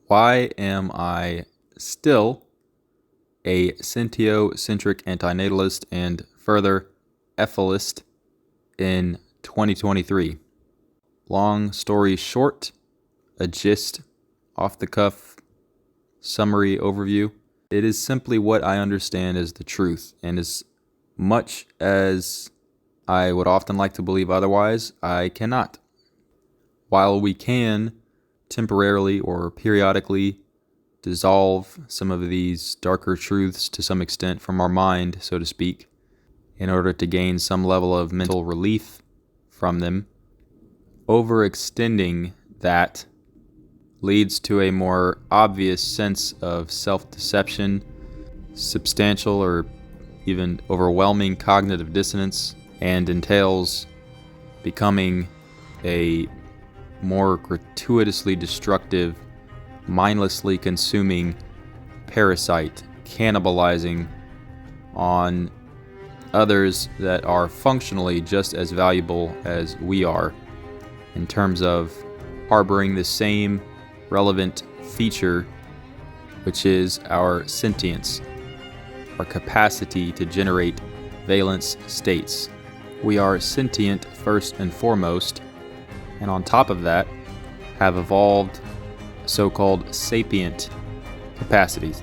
Why am I still a Sentio-centric antinatalist and further EFIList in 2023? Long story short, a gist, off-the-cuff, summary overview. It is simply what I understand as the truth, and as much as I would often like to believe otherwise, I cannot. While we can temporarily or periodically dissolve some of these darker truths to some extent from our mind, so to speak, in order to gain some level of mental relief from them, overextending that leads to a more obvious sense of self-deception, substantial or even overwhelming cognitive dissonance, and entails becoming a more gratuitously destructive, mindlessly consuming parasite, cannibalizing on others that are functionally just as valuable as we are in terms of harboring the same relevant feature, which is our sentience, our capacity to generate valence states. We are sentient first and foremost, and on top of that, have evolved so-called sapient capacities,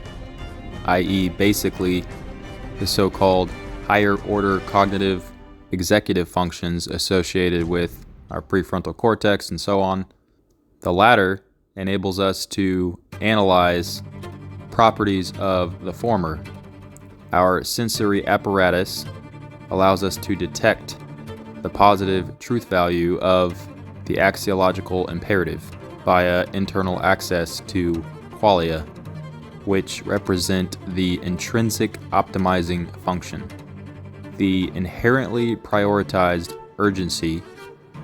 i.e. basically the so-called higher order cognitive executive functions associated with our prefrontal cortex and so on. The latter enables us to analyze properties of the former. Our sensory apparatus allows us to detect the positive truth value of the axiological imperative via internal access to qualia, which represent the intrinsic optimizing function. The inherently prioritized urgency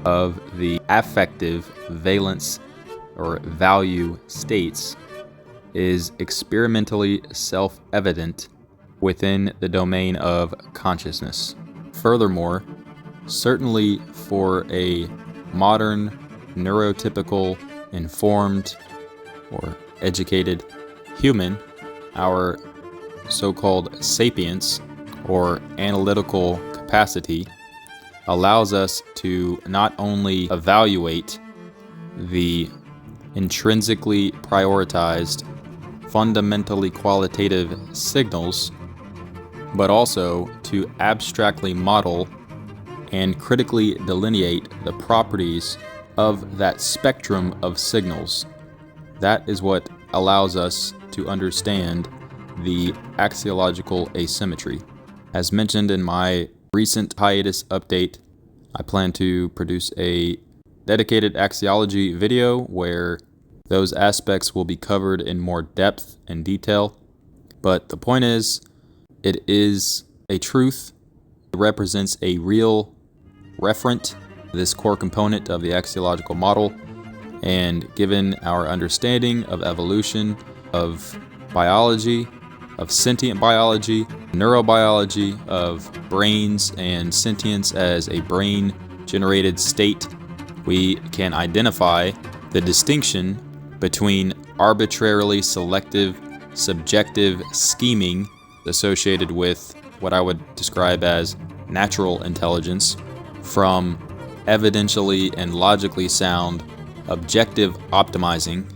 of the affective valence or value states is experimentally self-evident within the domain of consciousness. Furthermore, certainly for a modern, neurotypical, informed, or educated human, our so-called sapience, or analytical capacity, allows us to not only evaluate the intrinsically prioritized, fundamentally qualitative signals, but also to abstractly model and critically delineate the properties of that spectrum of signals. That is what allows us to understand the axiological asymmetry. As mentioned in my recent hiatus update, I plan to produce a dedicated axiology video where those aspects will be covered in more depth and detail. But the point is, it is a truth. It represents a real referent, this core component of the axiological model. And given our understanding of evolution, of biology, of sentient biology, neurobiology, of brains and sentience as a brain-generated state, we can identify the distinction between arbitrarily selective, subjective scheming associated with what I would describe as natural intelligence from evidentially and logically sound objective optimizing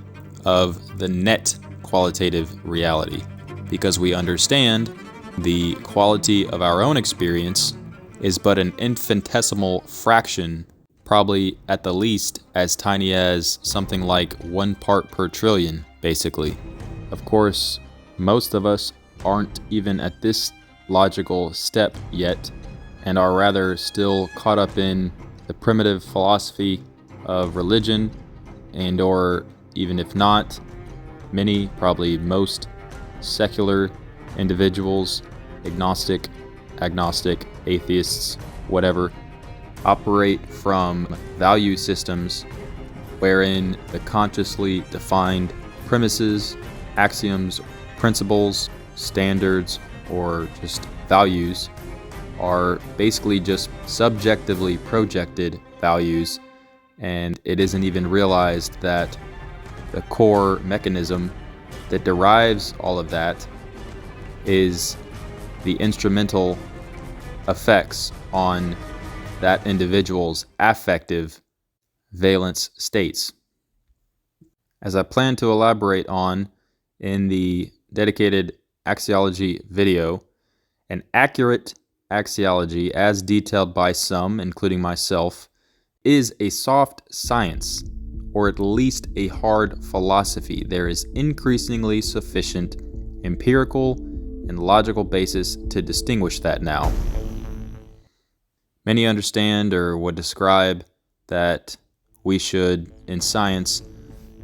of the net qualitative reality, because we understand the quality of our own experience is but an infinitesimal fraction, probably at the least as tiny as something like 1 part per trillion, basically. Of course, most of us aren't even at this logical step yet, and are rather still caught up in the primitive philosophy of religion, and or even if not, many, probably most secular individuals, agnostic, atheists, whatever, operate from value systems wherein the consciously defined premises, axioms, principles, standards, or just values are basically just subjectively projected values, and it isn't even realized that the core mechanism that derives all of that is the instrumental effects on that individual's affective valence states. As I plan to elaborate on in the dedicated axiology video, an accurate axiology, as detailed by some, including myself, is a soft science, or at least a hard philosophy. There is increasingly sufficient empirical and logical basis to distinguish that now. Many understand or would describe that we should, in science,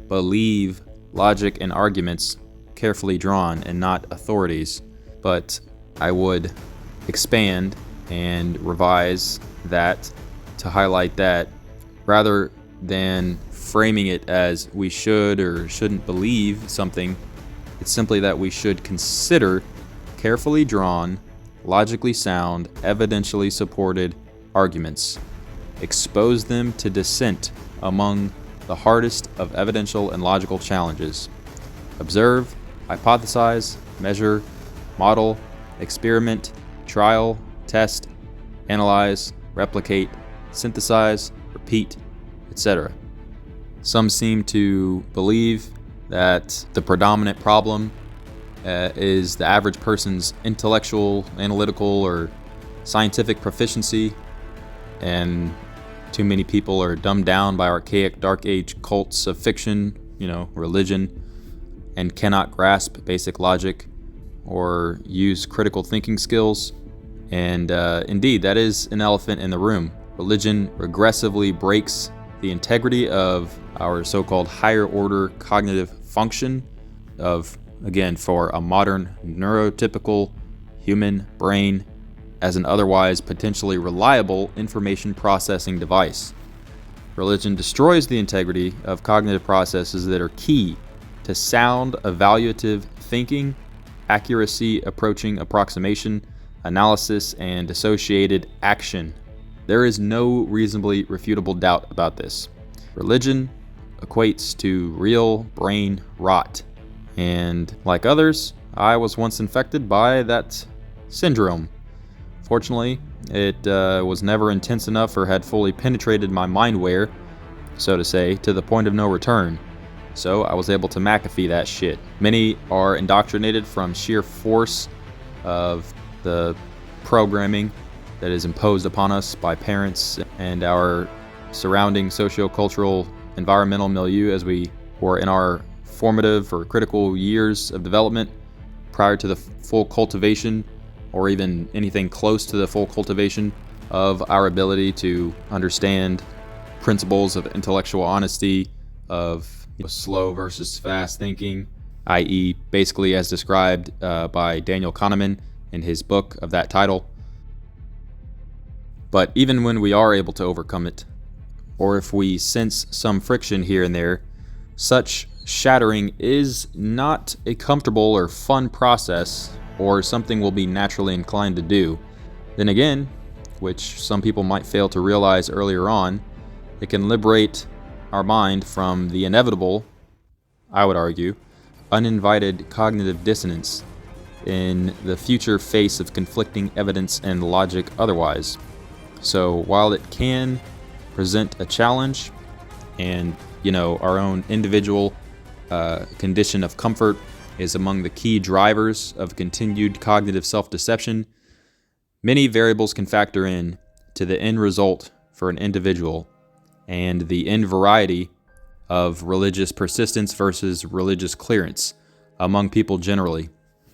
believe logic and arguments carefully drawn and not authorities, but I would expand and revise that to highlight that rather than framing it as we should or shouldn't believe something, it's simply that we should consider carefully drawn, logically sound, evidentially supported arguments, expose them to dissent among the hardest of evidential and logical challenges, observe, hypothesize, measure, model, experiment, trial, test, analyze, replicate, synthesize, repeat, etc. Some seem to believe that the predominant problem is the average person's intellectual, analytical, or scientific proficiency, and too many people are dumbed down by archaic dark age cults of fiction, religion, and cannot grasp basic logic or use critical thinking skills. And indeed, that is an elephant in the room. Religion regressively breaks the integrity of our so-called higher order cognitive function of, again, for a modern neurotypical human brain as an otherwise potentially reliable information processing device. Religion destroys the integrity of cognitive processes that are key to sound evaluative thinking, accuracy approaching approximation, analysis, and associated action. There is no reasonably refutable doubt about this. Religion equates to real brain rot. And like others, I was once infected by that syndrome. Fortunately, it was never intense enough or had fully penetrated my mindware, so to say, to the point of no return. So I was able to McAfee that shit. Many are indoctrinated from sheer force of the programming that is imposed upon us by parents and our surrounding socio-cultural environmental milieu as we were in our formative or critical years of development prior to the full cultivation or even anything close to the full cultivation of our ability to understand principles of intellectual honesty, of slow versus fast thinking, i.e. basically as described by Daniel Kahneman in his book of that title. But even when we are able to overcome it, or if we sense some friction here and there, such shattering is not a comfortable or fun process or something we'll be naturally inclined to do. Then again, which some people might fail to realize earlier on, it can liberate our mind from the inevitable, I would argue, uninvited cognitive dissonance in the future face of conflicting evidence and logic otherwise. So while it can present a challenge and, our own individual condition of comfort is among the key drivers of continued cognitive self-deception, many variables can factor in to the end result for an individual and the end variety of religious persistence versus religious clearance among people generally.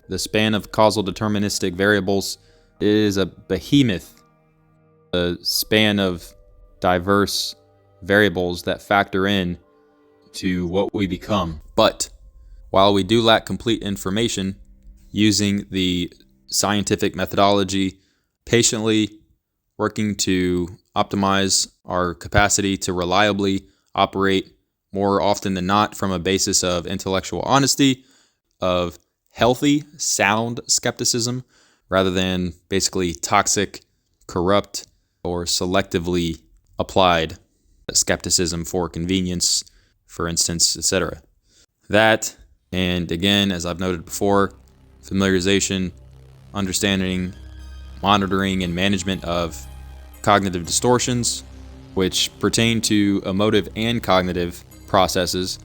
The span of causal deterministic variables is a behemoth, a span of diverse variables that factor in to what we become. But while we do lack complete information, using the scientific methodology, patiently working to optimize our capacity to reliably operate more often than not from a basis of intellectual honesty, of healthy, sound skepticism, rather than basically toxic, corrupt, or selectively applied skepticism for convenience, for instance, etc. That, and again, as I've noted before, familiarization, understanding, monitoring, and management of cognitive distortions, which pertain to emotive and cognitive processes,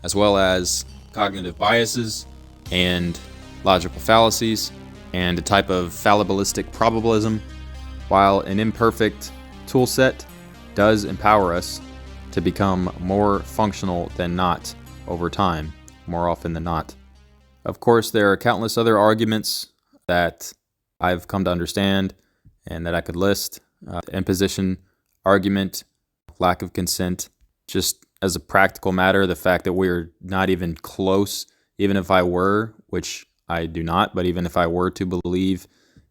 as well as cognitive biases and logical fallacies, and a type of fallibilistic probabilism. While an imperfect toolset does empower us to become more functional than not over time, more often than not. Of course, there are countless other arguments that I've come to understand and that I could list. Imposition argument, lack of consent, just as a practical matter, the fact that we're not even close, even if I were, which I do not, but even if I were to believe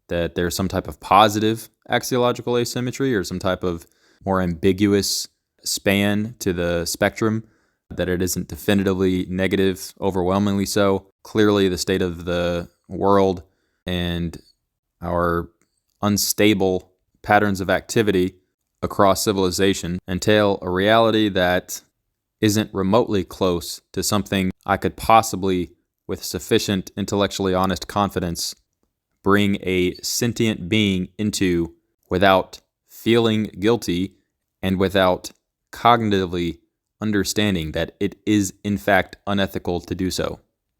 that there's some type of positive axiological asymmetry or some type of more ambiguous span to the spectrum, that it isn't definitively negative, overwhelmingly so. Clearly, the state of the world and our unstable patterns of activity across civilization entail a reality that isn't remotely close to something I could possibly, with sufficient intellectually honest confidence, bring a sentient being into without feeling guilty and without cognitively understanding that it is in fact unethical to do so.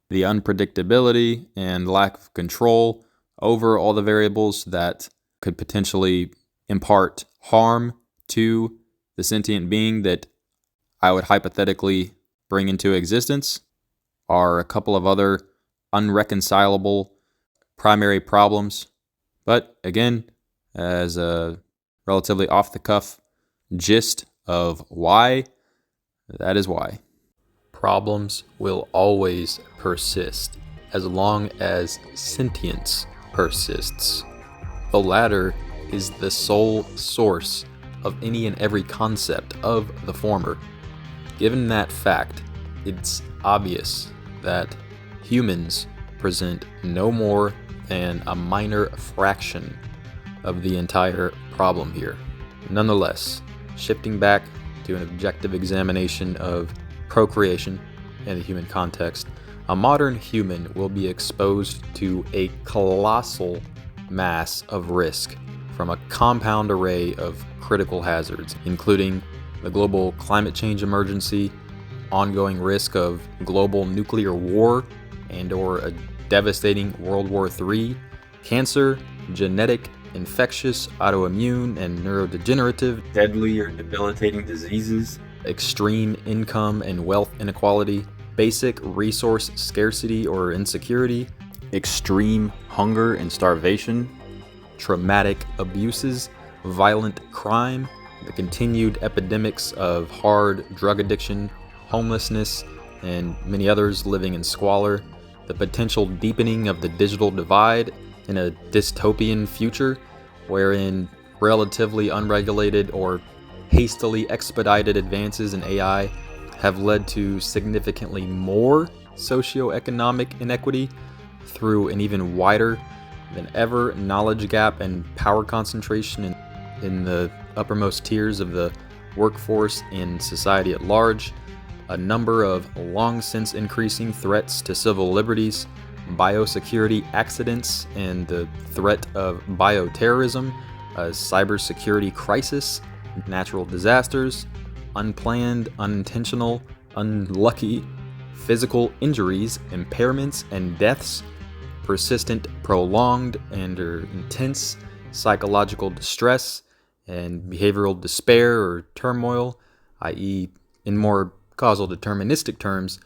The unpredictability and lack of control over all the variables that could potentially impart harm to the sentient being that I would hypothetically bring into existence are a couple of other unreconcilable primary problems. But again, as a relatively off-the-cuff gist of why, that is why. Problems will always persist as long as sentience persists. The latter is the sole source of any and every concept of the former. Given that fact, it's obvious that humans present no more than a minor fraction of the entire problem here. Nonetheless, shifting back to an objective examination of procreation in the human context, a modern human will be exposed to a colossal mass of risk from a compound array of critical hazards, including the global climate change emergency, ongoing risk of global nuclear war and/or a devastating World War III, cancer, genetic, infectious, autoimmune, and neurodegenerative, deadly or debilitating diseases, extreme income and wealth inequality, basic resource scarcity or insecurity, extreme hunger and starvation, traumatic abuses, violent crime, the continued epidemics of hard drug addiction, homelessness, and many others living in squalor, the potential deepening of the digital divide in a dystopian future wherein relatively unregulated or hastily expedited advances in AI have led to significantly more socioeconomic inequity through an even wider than ever knowledge gap and power concentration in the uppermost tiers of the workforce and society at large, a number of long since increasing threats to civil liberties, biosecurity accidents, and the threat of bioterrorism, a cybersecurity crisis, natural disasters, unplanned, unintentional, unlucky physical injuries, impairments, and deaths, persistent, prolonged, and/or intense psychological distress and behavioral despair or turmoil, i.e., in more causal deterministic terms,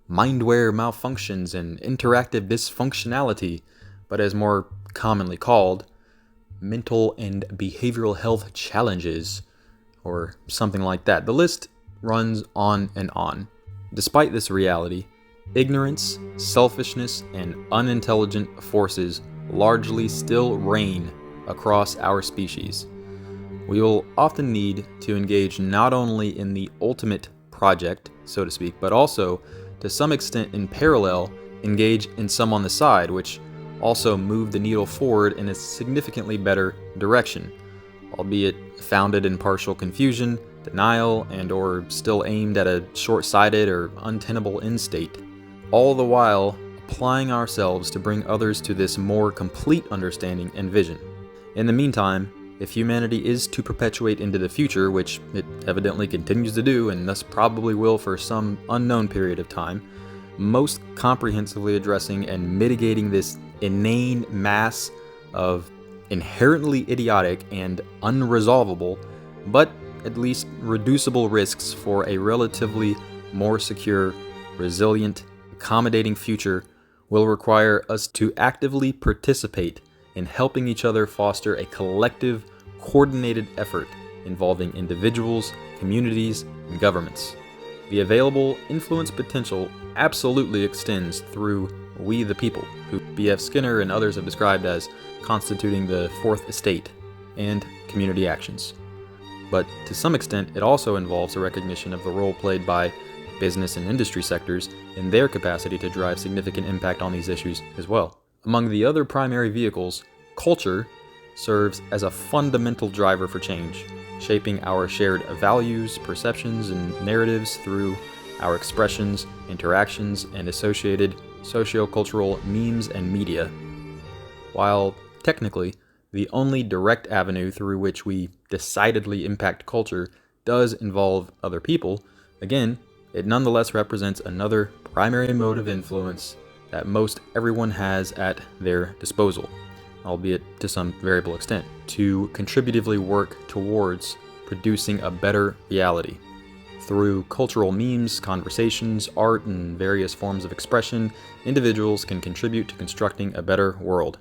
mindware malfunctions and interactive dysfunctionality, but as more commonly called, mental and behavioral health challenges, or something like that. The list runs on and on. Despite this reality, ignorance, selfishness, and unintelligent forces largely still reign across our species. We will often need to engage not only in the ultimate project, so to speak, but also, to some extent in parallel, engage in some on the side, which also move the needle forward in a significantly better direction, albeit founded in partial confusion, denial, and/or still aimed at a short-sighted or untenable end state. all the while applying ourselves to bring others to this more complete understanding and vision. In the meantime, if humanity is to perpetuate into the future, which it evidently continues to do and thus probably will for some unknown period of time, most comprehensively addressing and mitigating this inane mass of inherently idiotic and unresolvable, but at least reducible risks for a relatively more secure, resilient, accommodating future will require us to actively participate in helping each other foster a collective, coordinated effort involving individuals, communities, and governments. The available influence potential absolutely extends through we the people, who B.F. Skinner and others have described as constituting the fourth estate, and community actions. But to some extent, it also involves a recognition of the role played by business and industry sectors in their capacity to drive significant impact on these issues as well. Among the other primary vehicles, culture serves as a fundamental driver for change, shaping our shared values, perceptions, and narratives through our expressions, interactions, and associated sociocultural memes and media. While technically, the only direct avenue through which we decidedly impact culture does involve other people, again, it nonetheless represents another primary mode of influence that most everyone has at their disposal, albeit to some variable extent, to contributively work towards producing a better reality. Through cultural memes, conversations, art, and various forms of expression, individuals can contribute to constructing a better world.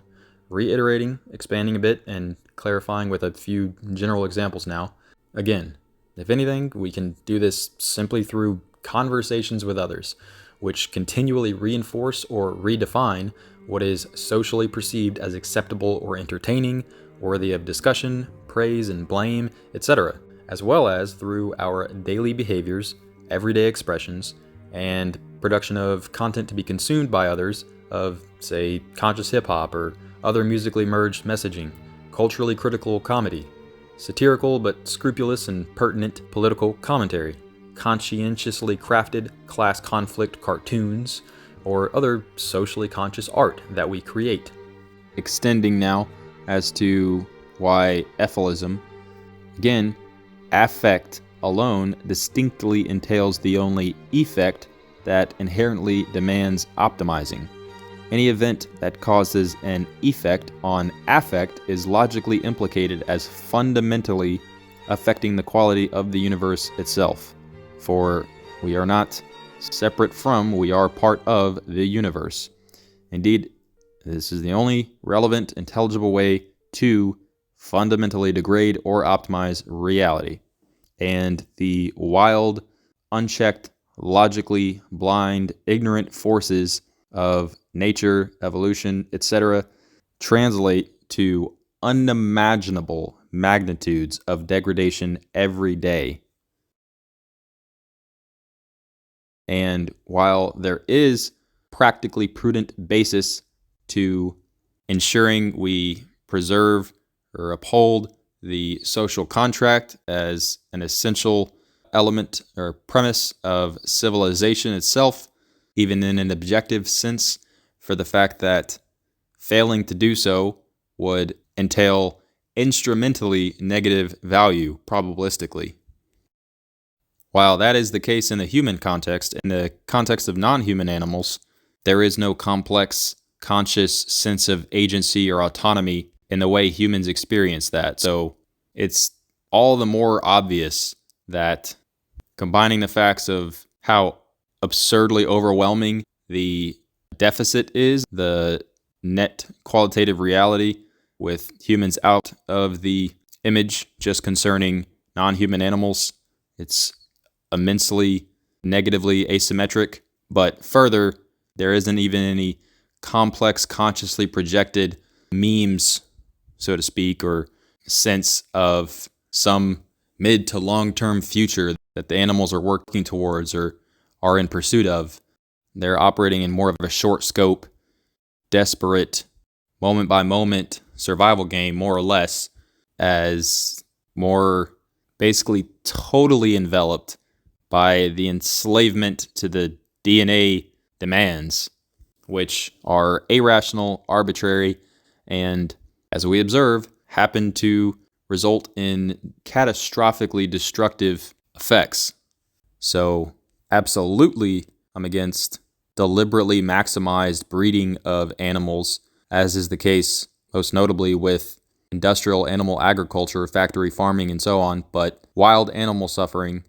Reiterating, expanding a bit, and clarifying with a few general examples now. Again, if anything, we can do this simply through conversations with others, which continually reinforce or redefine what is socially perceived as acceptable or entertaining, worthy of discussion, praise and blame, etc., as well as through our daily behaviors, everyday expressions, and production of content to be consumed by others of, say, conscious hip-hop or other musically merged messaging, culturally critical comedy, satirical but scrupulous and pertinent political commentary, conscientiously crafted class conflict cartoons, or other socially conscious art that we create. Extending now as to why EFILism, again, affect alone distinctly entails the only effect that inherently demands optimizing. Any event that causes an effect on affect is logically implicated as fundamentally affecting the quality of the universe itself. For we are not separate from, we are part of the universe. Indeed, this is the only relevant, intelligible way to fundamentally degrade or optimize reality. And the wild, unchecked, logically blind, ignorant forces of nature, evolution, etc., translate to unimaginable magnitudes of degradation every day. And while there is practically prudent basis to ensuring we preserve or uphold the social contract as an essential element or premise of civilization itself, even in an objective sense, for the fact that failing to do so would entail instrumentally negative value probabilistically. While that is the case in the human context, in the context of non-human animals, there is no complex, conscious sense of agency or autonomy in the way humans experience that. So it's all the more obvious that combining the facts of how absurdly overwhelming the deficit is, the net qualitative reality with humans out of the image just concerning non-human animals, it's immensely negatively asymmetric. But further, there isn't even any complex, consciously projected memes, so to speak, or sense of some mid to long-term future that the animals are working towards or are in pursuit of. They're operating in more of a short scope, desperate, moment-by-moment survival game, more or less, as more basically totally enveloped by the enslavement to the DNA demands, which are irrational, arbitrary, and, as we observe, happen to result in catastrophically destructive effects. So, absolutely, I'm against deliberately maximized breeding of animals, as is the case most notably with industrial animal agriculture, factory farming, and so on. But wild animal suffering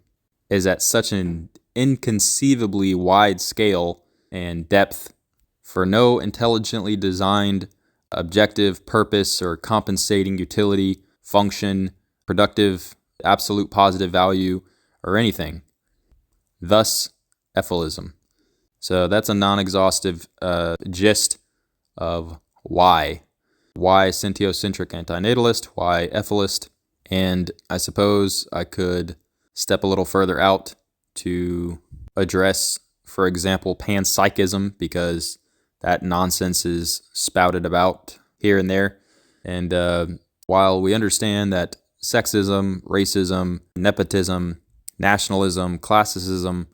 is at such an inconceivably wide scale and depth for no intelligently designed objective, purpose, or compensating utility, function, productive, absolute positive value, or anything. Thus, EFILism. So that's a non-exhaustive gist of why. Why Sentio-centric antinatalist, why EFIList, and I suppose I could step a little further out to address, for example, panpsychism, because that nonsense is spouted about here and there. And while we understand that sexism, racism, nepotism, nationalism, classicism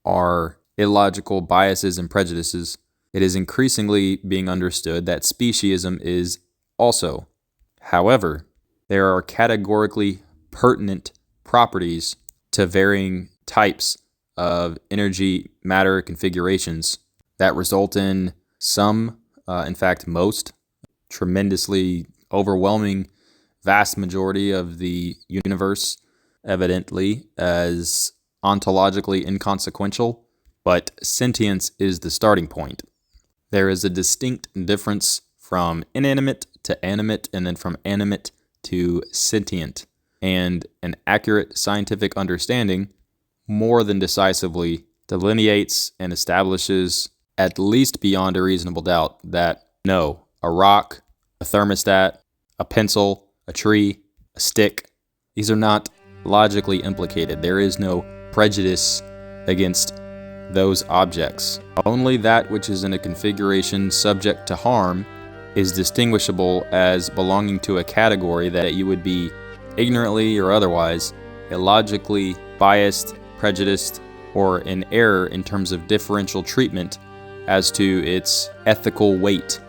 are illogical biases and prejudices, it is increasingly being understood that speciesism is also. However, there are categorically pertinent properties to varying types of energy matter configurations that result in some, in fact most, tremendously overwhelming vast majority of the universe evidently as ontologically inconsequential, but sentience is the starting point. There is a distinct difference from inanimate to animate, and then from animate to sentient, and an accurate scientific understanding more than decisively delineates and establishes, at least beyond a reasonable doubt, that no, a rock, a thermostat, a pencil, a tree, a stick, these are not logically implicated. There is no prejudice against those objects. Only that which is in a configuration subject to harm is distinguishable as belonging to a category that you would be ignorantly or otherwise illogically biased, prejudiced, or in error in terms of differential treatment as to its ethical weight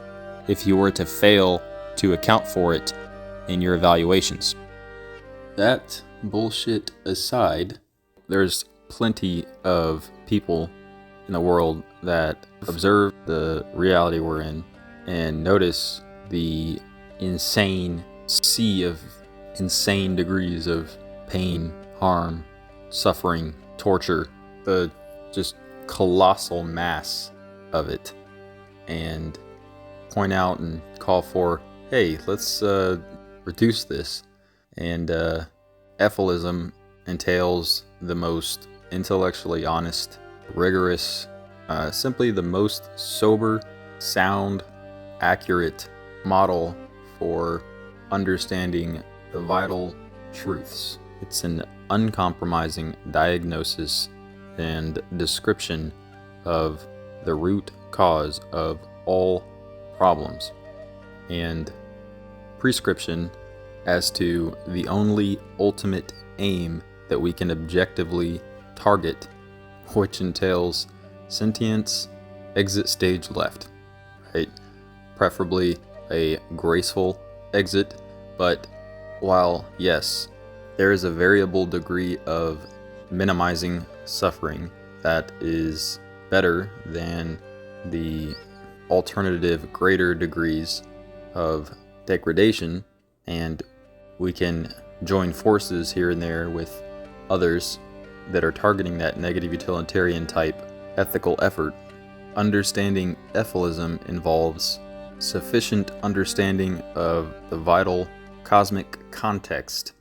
if you were to fail to account for it in your evaluations. That bullshit aside, there's plenty of people in the world that observe the reality we're in and notice the insane sea of insane degrees of pain, harm, suffering, torture, the just colossal mass of it, and point out and call for, hey, let's reduce this. And EFILism entails the most intellectually honest, rigorous, simply the most sober, sound, accurate model for understanding the vital truths. It's an uncompromising diagnosis and description of the root cause of all problems, and prescription as to the only ultimate aim that we can objectively target, which entails sentience, exit stage left, right? Preferably a graceful exit, but while, yes, there is a variable degree of minimizing suffering that is better than the alternative greater degrees of degradation, and we can join forces here and there with others that are targeting that negative utilitarian type ethical effort. Understanding EFILism involves sufficient understanding of the vital cosmic context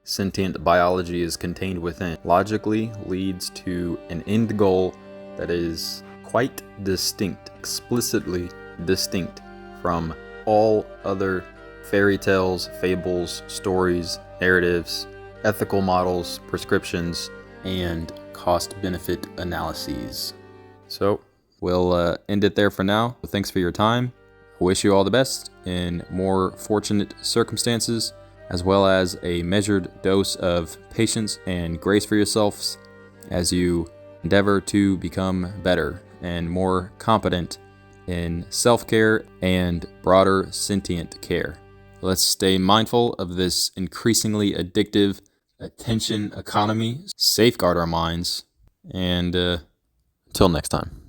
sentient biology is contained within, logically leads to an end goal that is quite distinct, explicitly distinct from all other fairy tales, fables, stories, narratives, ethical models, prescriptions, and cost-benefit analyses. So we'll end it there for now. Thanks for your time. I wish you all the best in more fortunate circumstances, as well as a measured dose of patience and grace for yourselves as you endeavor to become better and more competent in self-care and broader sentient care. Let's stay mindful of this increasingly addictive attention economy, safeguard our minds, and until next time.